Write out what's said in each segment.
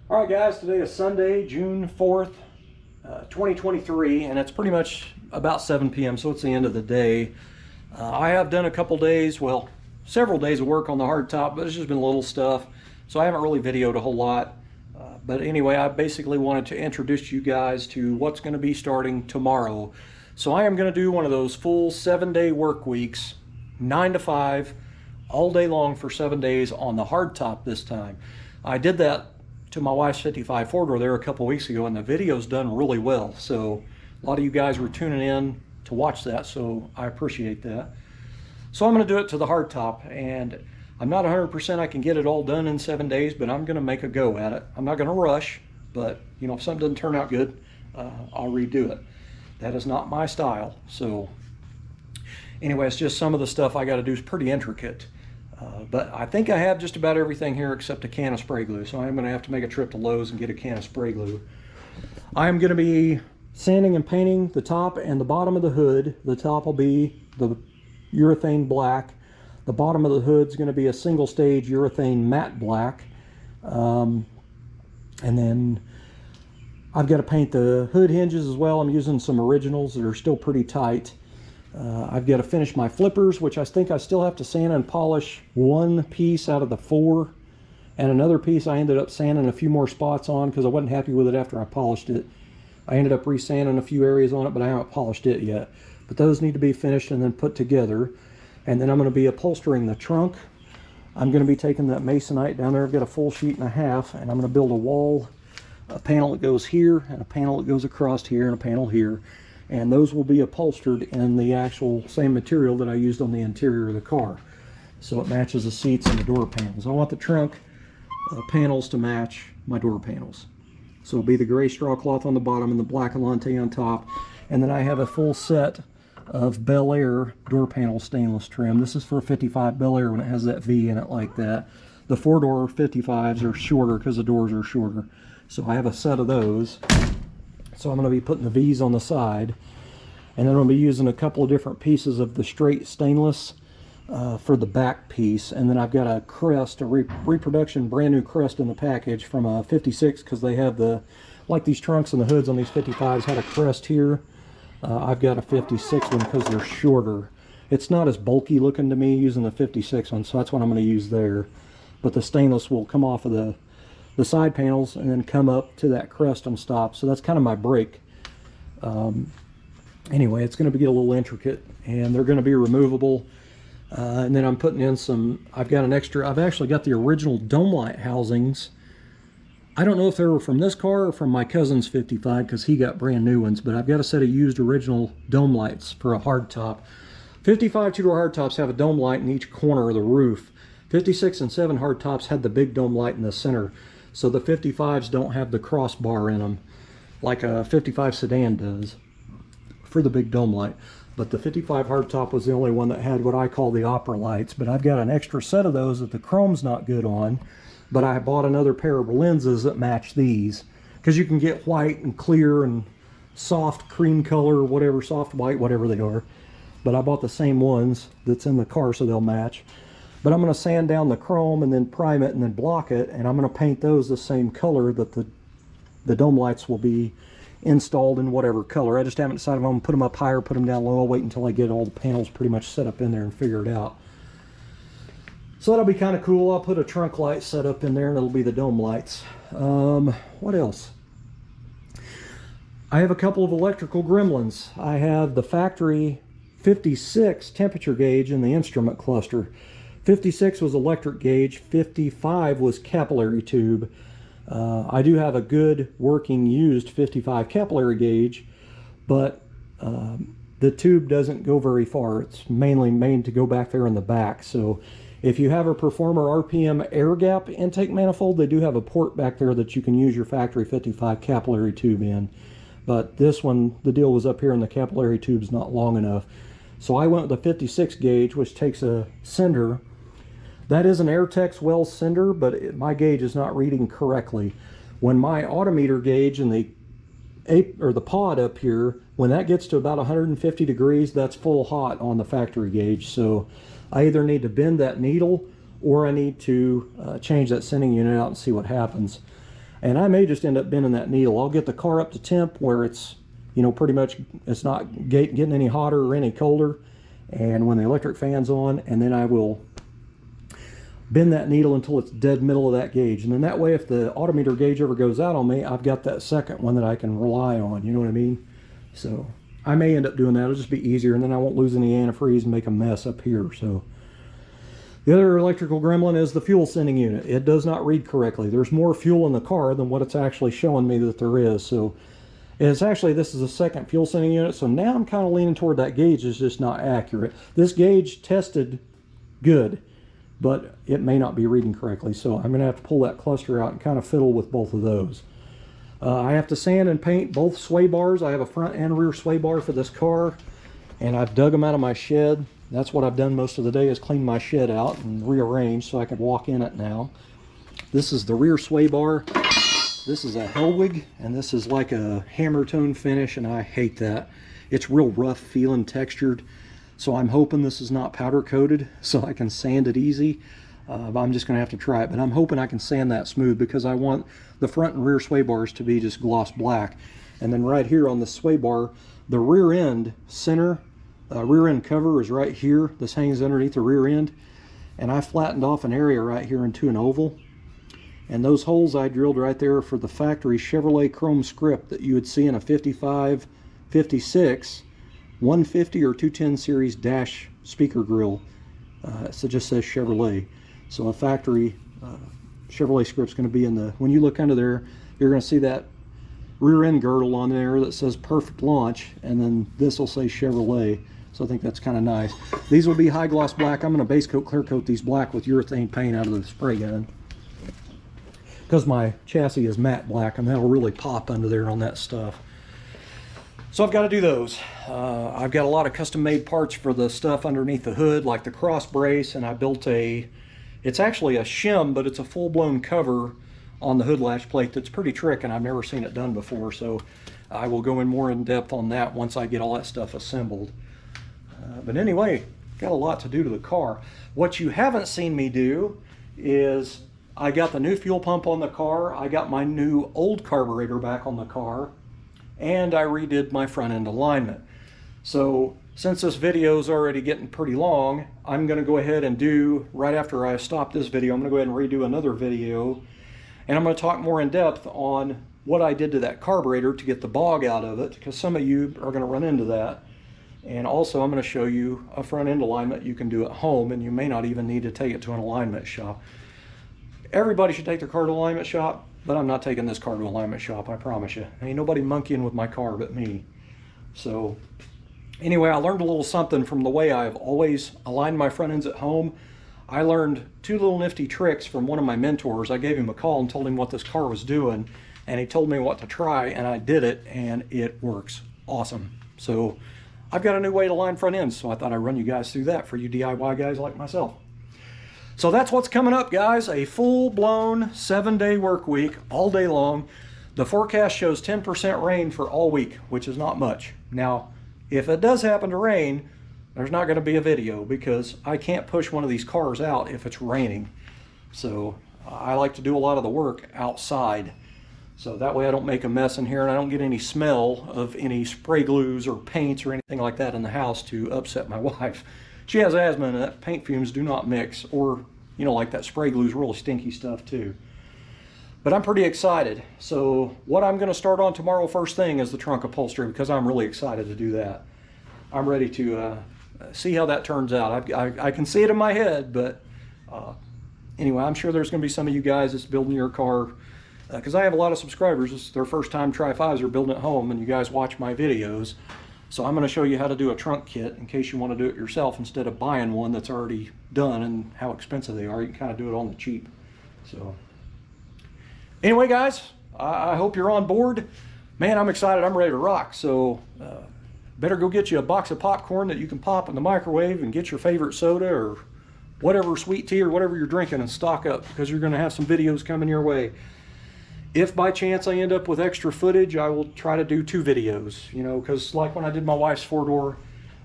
All right, guys, today is Sunday, June 4th, 2023, and it's pretty much about 7 p.m., so it's the end of the day. I have done a couple days, well, several days of work on the hardtop, but it's just been little stuff, so I haven't really videoed a whole lot. But anyway, I basically wanted to introduce you guys to what's going to be starting tomorrow. So I am going to do one of those full 7-day work weeks, 9 to 5, all day long for 7 days on the hardtop this time. I did that to my wife's 55 four-door there a couple weeks ago, and the video's done really well. So a lot of you guys were tuning in to watch that, so I appreciate that. So I'm going to do it to the hardtop, and I'm not 100% I can get it all done in 7 days, but I'm going to make a go at it. I'm not going to rush, but you know, if something doesn't turn out good, I'll redo it. That is not my style. So anyway, it's just some of the stuff I got to do is pretty intricate. But I think I have just about everything here except a can of spray glue. So I'm going to have to make a trip to Lowe's and get a can of spray glue. I am going to be sanding and painting the top and the bottom of the hood. The top will be the urethane black. The bottom of the hood is going to be a single stage urethane matte black. And then I've got to paint the hood hinges as well. I'm using some originals that are still pretty tight. I've got to finish my flippers, which I think I still have to sand and polish one piece out of the 4. And another piece I ended up sanding a few more spots on because I wasn't happy with it after I polished it. I ended up re-sanding a few areas on it, but I haven't polished it yet. But those need to be finished and then put together. And then I'm going to be upholstering the trunk. I'm going to be taking that masonite down there. I've got a full sheet and a half, and I'm going to build a wall, a panel that goes here, and a panel that goes across here, and a panel here. And those will be upholstered in the actual same material that I used on the interior of the car. So it matches the seats and the door panels. I want the trunk panels to match my door panels. So it'll be the gray straw cloth on the bottom and the black Alante on top. And then I have a full set of Belair door panel stainless trim. This is for a 55 Belair when it has that V in it like that. The 4-door 55s are shorter because the doors are shorter. So I have a set of those. So I'm going to be putting the V's on the side, and then I'm going to be using a couple of different pieces of the straight stainless for the back piece. And then I've got a crest, a reproduction brand new crest in the package from a 56, because they have the, like these trunks and the hoods on these 55s had a crest here. I've got a 56 one because they're shorter. It's not as bulky looking to me using the 56 one, so that's what I'm going to use there. But the stainless will come off of the side panels and then come up to that crest and stop. So that's kind of my break. Anyway, it's going to get a little intricate, and they're going to be removable. And then I'm putting in some, I've got an extra, I've actually got the original dome light housings. I don't know if they were from this car or from my cousin's 55 because he got brand new ones, but I've got a set of used original dome lights for a hardtop. 55 two-door hardtops have a dome light in each corner of the roof. 56 and 7 hardtops had the big dome light in the center. So the 55s don't have the crossbar in them like a 55 sedan does for the big dome light. But the 55 hardtop was the only one that had what I call the opera lights. But I've got an extra set of those that the chrome's not good on. But I bought another pair of lenses that match these, because you can get white and clear and soft cream color, whatever, soft white, whatever they are. But I bought the same ones that's in the car, so they'll match. But I'm going to sand down the chrome and then prime it and then block it, and I'm going to paint those the same color that the dome lights will be installed in, whatever color. I just haven't decided if I'm going to put them up higher, put them down low. I'll wait until I get all the panels pretty much set up in there and figure it out. So that'll be kind of cool. I'll put a trunk light set up in there, and it'll be the dome lights. What else? I have a couple of electrical gremlins. I have the factory 56 temperature gauge in the instrument cluster. 56 was electric gauge, 55 was capillary tube. I do have a good working used 55 capillary gauge, but the tube doesn't go very far. It's mainly made to go back there in the back. So if you have a Performer RPM air gap intake manifold, they do have a port back there that you can use your factory 55 capillary tube in. But this one, the deal was up here and the capillary tube's not long enough. So I went with the 56 gauge, which takes a sender. That is an Airtex Wells sender, but my gauge is not reading correctly. When my autometer gauge in the pod up here, when that gets to about 150 degrees, that's full hot on the factory gauge. So I either need to bend that needle or I need to change that sending unit out and see what happens. And I may just end up bending that needle. I'll get the car up to temp where it's, you know, pretty much it's not getting any hotter or any colder, and when the electric fan's on, and then I will bend that needle until it's dead middle of that gauge. And then that way, if the autometer gauge ever goes out on me, I've got that second one that I can rely on, you know what I mean? So I may end up doing that. It'll just be easier, and then I won't lose any antifreeze and make a mess up here. So the other electrical gremlin is the fuel sending unit. It does not read correctly. There's more fuel in the car than what it's actually showing me that there is. So it's actually, this is the second fuel sending unit, so now I'm kind of leaning toward that gauge is just not accurate. This gauge tested good, but it may not be reading correctly, so I'm going to have to pull that cluster out and kind of fiddle with both of those. I have to sand and paint both sway bars. I have a front and rear sway bar for this car, and I've dug them out of my shed. That's what I've done most of the day, is clean my shed out and rearrange so I can walk in it now. This is the rear sway bar. This is a Hellwig, and this is like a hammer tone finish, and I hate that. It's real rough feeling, textured. So I'm hoping this is not powder coated so I can sand it easy. I'm just gonna have to try it, but I'm hoping I can sand that smooth because I want the front and rear sway bars to be just gloss black. And then right here on the sway bar, the rear end center, rear end cover is right here. This hangs underneath the rear end. And I flattened off an area right here into an oval. And those holes I drilled right there for the factory Chevrolet chrome script that you would see in a 55, 56, 150 or 210 series dash speaker grill. So it just says Chevrolet. So a factory Chevrolet script's going to be in the, when you look under there, you're going to see that rear end girdle on there that says perfect launch, and then this will say Chevrolet. So I think that's kind of nice. These will be high gloss black. I'm going to base coat, clear coat these black with urethane paint out of the spray gun, because my chassis is matte black, and that'll really pop under there on that stuff. So I've got to do those. I've got a lot of custom made parts for the stuff underneath the hood, like the cross brace, and I built it's actually a shim, but it's a full-blown cover on the hood latch plate that's pretty trick, and I've never seen it done before, so I will go in more in depth on that once I get all that stuff assembled. But anyway, got a lot to do to the car. What you haven't seen me do is I got the new fuel pump on the car, I got my new old carburetor back on the car, and I redid my front end alignment. So since this video is already getting pretty long, I'm going to go ahead and do, right after I stop this video, I'm going to go ahead and redo another video, and I'm going to talk more in depth on what I did to that carburetor to get the bog out of it, because some of you are going to run into that. And also I'm going to show you a front end alignment you can do at home, and you may not even need to take it to an alignment shop. Everybody should take their car to an alignment shop, but I'm not taking this car to an alignment shop, I promise you. Ain't nobody monkeying with my car but me. So anyway, I learned a little something from the way I've always aligned my front ends at home. I learned two little nifty tricks from one of my mentors. I gave him a call and told him what this car was doing, and he told me what to try, and I did it, and it works awesome. So I've got a new way to line front ends, so I thought I'd run you guys through that for you DIY guys like myself. So that's what's coming up, guys. A full-blown 7-day work week, all day long. The forecast shows 10% rain for all week, which is not much. Now, if it does happen to rain, there's not going to be a video because I can't push one of these cars out if it's raining. So I like to do a lot of the work outside. So that way I don't make a mess in here, and I don't get any smell of any spray glues or paints or anything like that in the house to upset my wife. She has asthma, and that paint fumes do not mix, or, you know, like that spray glue is really stinky stuff too. But I'm pretty excited. So what I'm going to start on tomorrow first thing is the trunk upholstery, because I'm really excited to do that. I'm ready to see how that turns out. I can see it in my head, but anyway, I'm sure there's going to be some of you guys that's building your car, because I have a lot of subscribers. It's their first time Tri-5s are building at home, and you guys watch my videos. So I'm going to show you how to do a trunk kit in case you want to do it yourself instead of buying one that's already done and how expensive they are. You can kind of do it on the cheap. So anyway, guys, I hope you're on board. Man, I'm excited. I'm ready to rock. So better go get you a box of popcorn that you can pop in the microwave, and get your favorite soda or whatever, sweet tea or whatever you're drinking, and stock up, because you're going to have some videos coming your way. If by chance I end up with extra footage, I will try to do 2 videos, you know, because like when I did my wife's 4-door,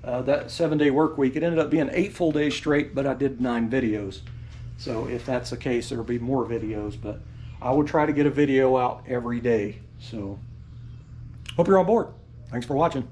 that 7-day work week, it ended up being 8 full days straight, but I did 9 videos. So if that's the case, there'll be more videos, but I will try to get a video out every day. So hope you're on board. Thanks for watching.